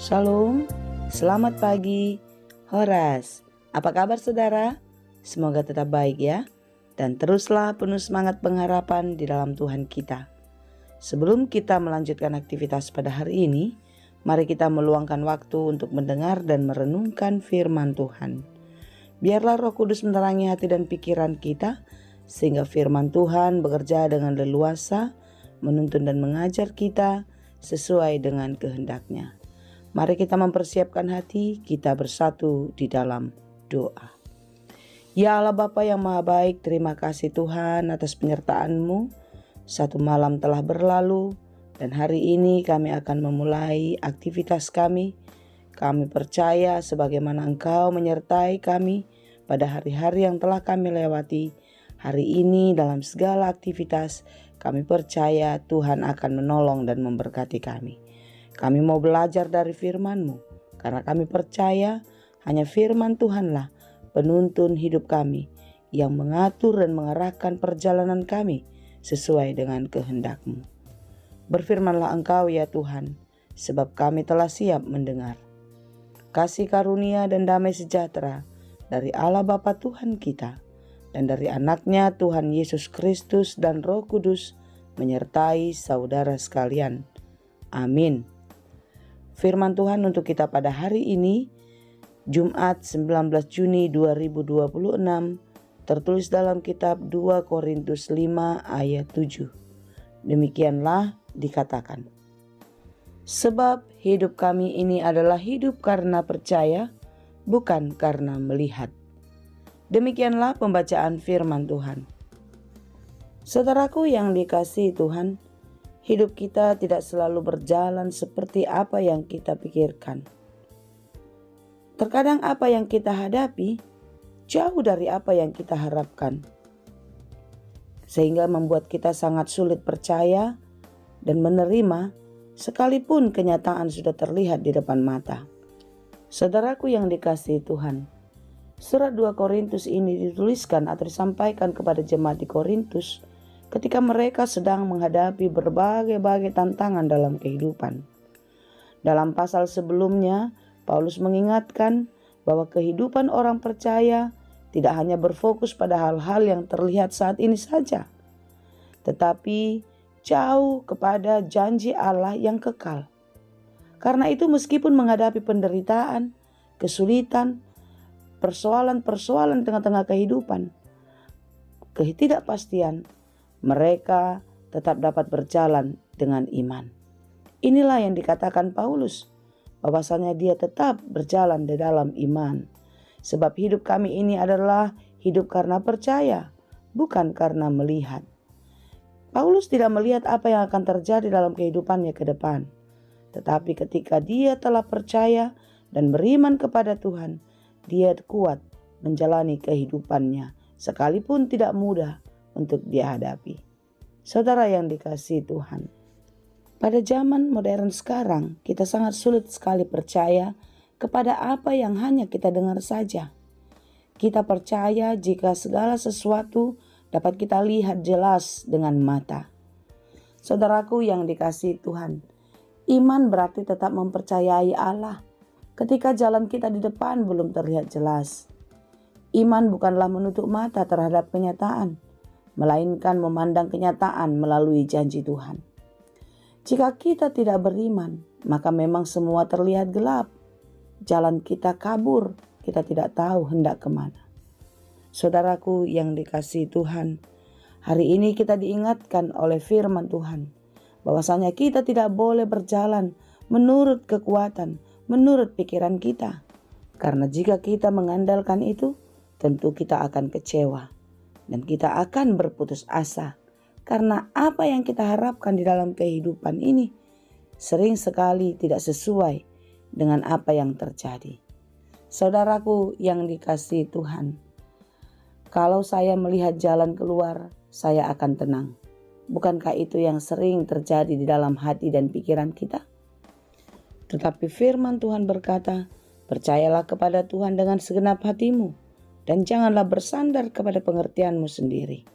Shalom, selamat pagi, Horas. Apa kabar saudara? Semoga tetap baik ya. Dan teruslah penuh semangat pengharapan di dalam Tuhan kita. Sebelum kita melanjutkan aktivitas pada hari ini, mari kita meluangkan waktu untuk mendengar dan merenungkan firman Tuhan. Biarlah Roh Kudus menerangi hati dan pikiran kita, sehingga firman Tuhan bekerja dengan leluasa, menuntun dan mengajar kita sesuai dengan kehendak-Nya. Mari kita mempersiapkan hati, kita bersatu di dalam doa. Ya Allah Bapa yang Maha Baik, terima kasih Tuhan atas penyertaan-Mu. Satu malam telah berlalu dan hari ini kami akan memulai aktivitas kami. Kami percaya sebagaimana Engkau menyertai kami pada hari-hari yang telah kami lewati. Hari ini dalam segala aktivitas kami percaya Tuhan akan menolong dan memberkati kami. Kami mau belajar dari firman-Mu, karena kami percaya hanya firman Tuhanlah penuntun hidup kami yang mengatur dan mengarahkan perjalanan kami sesuai dengan kehendak-Mu. Berfirmanlah Engkau ya Tuhan, sebab kami telah siap mendengar. Kasih karunia dan damai sejahtera dari Allah Bapa Tuhan kita dan dari anaknya Tuhan Yesus Kristus dan Roh Kudus menyertai saudara sekalian. Amin. Firman Tuhan untuk kita pada hari ini, Jumat 19 Juni 2026, tertulis dalam kitab 2 Korintus 5 ayat 7. Demikianlah dikatakan. Sebab hidup kami ini adalah hidup karena percaya, bukan karena melihat. Demikianlah pembacaan firman Tuhan. Saudaraku yang dikasihi Tuhan, hidup kita tidak selalu berjalan seperti apa yang kita pikirkan. Terkadang apa yang kita hadapi jauh dari apa yang kita harapkan, sehingga membuat kita sangat sulit percaya dan menerima sekalipun kenyataan sudah terlihat di depan mata. Saudaraku yang dikasihi Tuhan, surat 2 Korintus ini dituliskan atau disampaikan kepada jemaat di Korintus ketika mereka sedang menghadapi berbagai tantangan dalam kehidupan. Dalam pasal sebelumnya, Paulus mengingatkan bahwa kehidupan orang percaya tidak hanya berfokus pada hal-hal yang terlihat saat ini saja, tetapi jauh kepada janji Allah yang kekal. Karena itu meskipun menghadapi penderitaan, kesulitan, persoalan-persoalan di tengah-tengah kehidupan, ketidakpastian, mereka tetap dapat berjalan dengan iman. Inilah yang dikatakan Paulus, bahwasanya dia tetap berjalan di dalam iman. Sebab hidup kami ini adalah hidup karena percaya, bukan karena melihat. Paulus tidak melihat apa yang akan terjadi dalam kehidupannya ke depan. Tetapi ketika dia telah percaya dan beriman kepada Tuhan, dia kuat menjalani kehidupannya, sekalipun tidak mudah untuk dihadapi. Saudara yang dikasihi Tuhan, pada zaman modern sekarang kita sangat sulit sekali percaya kepada apa yang hanya kita dengar saja. Kita percaya jika segala sesuatu dapat kita lihat jelas dengan mata. Saudaraku yang dikasihi Tuhan, iman berarti tetap mempercayai Allah ketika jalan kita di depan belum terlihat jelas. Iman bukanlah menutup mata terhadap kenyataan, melainkan memandang kenyataan melalui janji Tuhan. Jika kita tidak beriman, maka memang semua terlihat gelap. Jalan kita kabur, kita tidak tahu hendak kemana. Saudaraku yang dikasihi Tuhan, hari ini kita diingatkan oleh firman Tuhan, bahwasanya kita tidak boleh berjalan menurut kekuatan, menurut pikiran kita. Karena jika kita mengandalkan itu, tentu kita akan kecewa. Dan kita akan berputus asa karena apa yang kita harapkan di dalam kehidupan ini sering sekali tidak sesuai dengan apa yang terjadi. Saudaraku yang dikasihi Tuhan, kalau saya melihat jalan keluar, saya akan tenang. Bukankah itu yang sering terjadi di dalam hati dan pikiran kita? Tetapi firman Tuhan berkata, percayalah kepada Tuhan dengan segenap hatimu, dan janganlah bersandar kepada pengertianmu sendiri.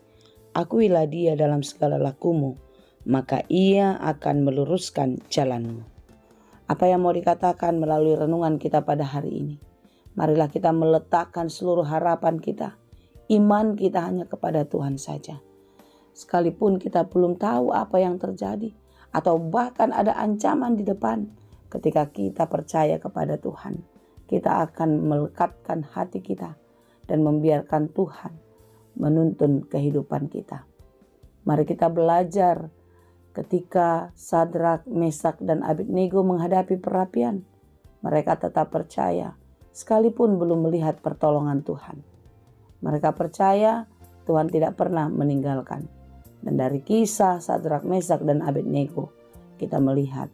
Akuilah Dia dalam segala lakumu, maka Ia akan meluruskan jalanmu. Apa yang mau dikatakan melalui renungan kita pada hari ini? Marilah kita meletakkan seluruh harapan kita, iman kita hanya kepada Tuhan saja. Sekalipun kita belum tahu apa yang terjadi, atau bahkan ada ancaman di depan, ketika kita percaya kepada Tuhan, kita akan melekatkan hati kita dan membiarkan Tuhan menuntun kehidupan kita. Mari kita belajar ketika Sadrak, Mesak, dan Abednego menghadapi perapian. Mereka tetap percaya sekalipun belum melihat pertolongan Tuhan. Mereka percaya Tuhan tidak pernah meninggalkan. Dan dari kisah Sadrak, Mesak, dan Abednego, kita melihat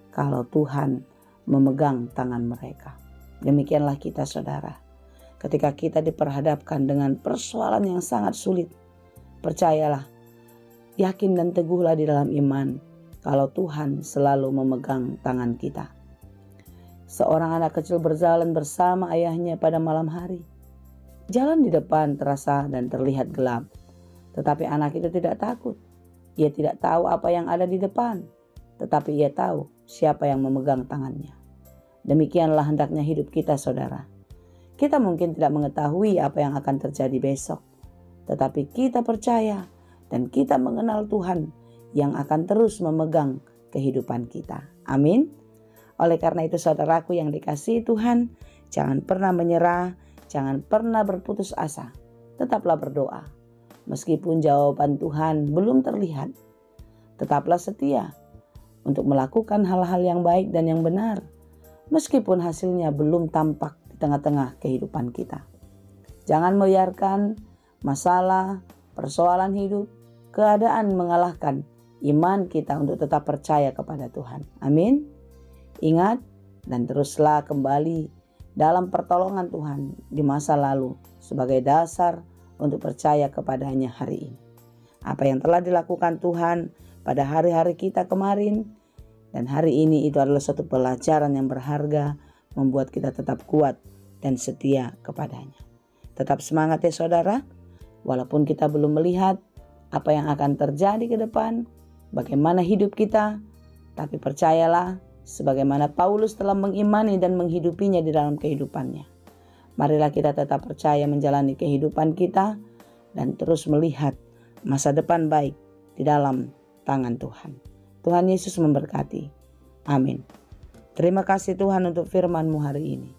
kalau Tuhan memegang tangan mereka. Demikianlah kita, saudara. Ketika kita diperhadapkan dengan persoalan yang sangat sulit, percayalah, yakin dan teguhlah di dalam iman kalau Tuhan selalu memegang tangan kita. Seorang anak kecil berjalan bersama ayahnya pada malam hari. Jalan di depan terasa dan terlihat gelap, tetapi anak itu tidak takut. Ia tidak tahu apa yang ada di depan, tetapi ia tahu siapa yang memegang tangannya. Demikianlah hendaknya hidup kita, saudara. Kita mungkin tidak mengetahui apa yang akan terjadi besok, tetapi kita percaya dan kita mengenal Tuhan yang akan terus memegang kehidupan kita. Amin. Oleh karena itu, saudaraku yang dikasihi Tuhan, jangan pernah menyerah, jangan pernah berputus asa. Tetaplah berdoa. Meskipun jawaban Tuhan belum terlihat, tetaplah setia untuk melakukan hal-hal yang baik dan yang benar, meskipun hasilnya belum tampak di tengah-tengah kehidupan kita. Jangan membiarkan masalah, persoalan hidup, keadaan mengalahkan iman kita untuk tetap percaya kepada Tuhan. Amin. Ingat dan teruslah kembali dalam pertolongan Tuhan di masa lalu sebagai dasar untuk percaya kepadanya hari ini. Apa yang telah dilakukan Tuhan pada hari-hari kita kemarin dan hari ini itu adalah suatu pelajaran yang berharga, membuat kita tetap kuat dan setia kepadanya. Tetap semangat ya saudara, walaupun kita belum melihat apa yang akan terjadi ke depan, bagaimana hidup kita, tapi percayalah sebagaimana Paulus telah mengimani dan menghidupinya di dalam kehidupannya. Marilah kita tetap percaya menjalani kehidupan kita dan terus melihat masa depan baik di dalam tangan Tuhan. Tuhan Yesus memberkati. Amin. Terima kasih Tuhan untuk firman-Mu hari ini.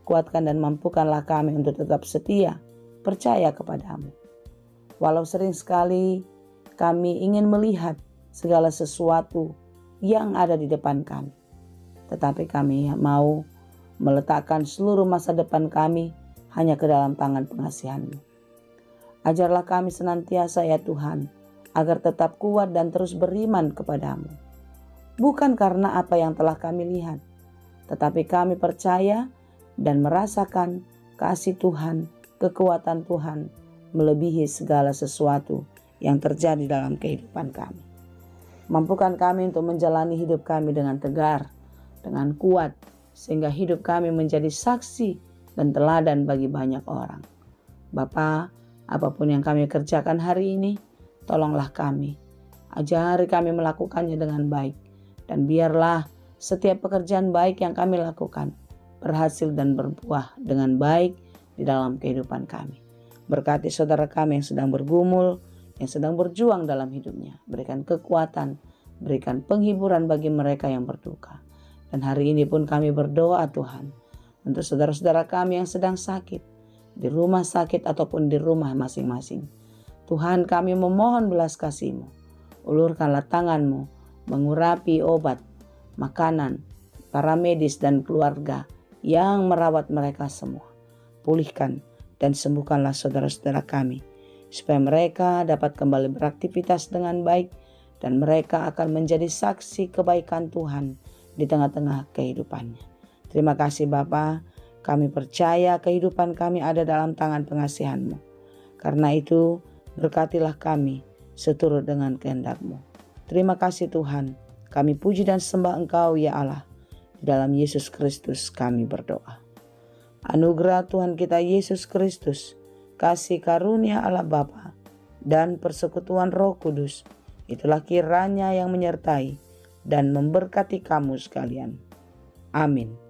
Kuatkan dan mampukanlah kami untuk tetap setia, percaya kepadamu. Walau sering sekali kami ingin melihat segala sesuatu yang ada di depan kami, tetapi kami mau meletakkan seluruh masa depan kami hanya ke dalam tangan pengasihan-Mu. Ajarlah kami senantiasa ya Tuhan, agar tetap kuat dan terus beriman kepadamu. Bukan karena apa yang telah kami lihat, tetapi kami percaya dan merasakan kasih Tuhan, kekuatan Tuhan, melebihi segala sesuatu yang terjadi dalam kehidupan kami. Mampukan kami untuk menjalani hidup kami dengan tegar, dengan kuat, sehingga hidup kami menjadi saksi dan teladan bagi banyak orang. Bapa, apapun yang kami kerjakan hari ini, tolonglah kami. Ajari kami melakukannya dengan baik. Dan biarlah setiap pekerjaan baik yang kami lakukan berhasil dan berbuah dengan baik di dalam kehidupan kami. Berkati saudara kami yang sedang bergumul, yang sedang berjuang dalam hidupnya. Berikan kekuatan, berikan penghiburan bagi mereka yang berduka. Dan hari ini pun kami berdoa Tuhan, untuk saudara-saudara kami yang sedang sakit, di rumah sakit ataupun di rumah masing-masing. Tuhan, kami memohon belas kasih-Mu. Ulurkanlah tangan-Mu, mengurapi obat, makanan, para medis dan keluarga yang merawat mereka semua. Pulihkan dan sembuhkanlah saudara-saudara kami, supaya mereka dapat kembali beraktivitas dengan baik dan mereka akan menjadi saksi kebaikan Tuhan di tengah-tengah kehidupannya. Terima kasih Bapa, kami percaya kehidupan kami ada dalam tangan pengasihan-Mu. Karena itu, berkatilah kami seturut dengan kehendak-Mu. Terima kasih Tuhan, kami puji dan sembah Engkau ya Allah. Di dalam Yesus Kristus kami berdoa. Anugerah Tuhan kita Yesus Kristus, kasih karunia Allah Bapa, dan persekutuan Roh Kudus, itulah kiranya yang menyertai dan memberkati kamu sekalian. Amin.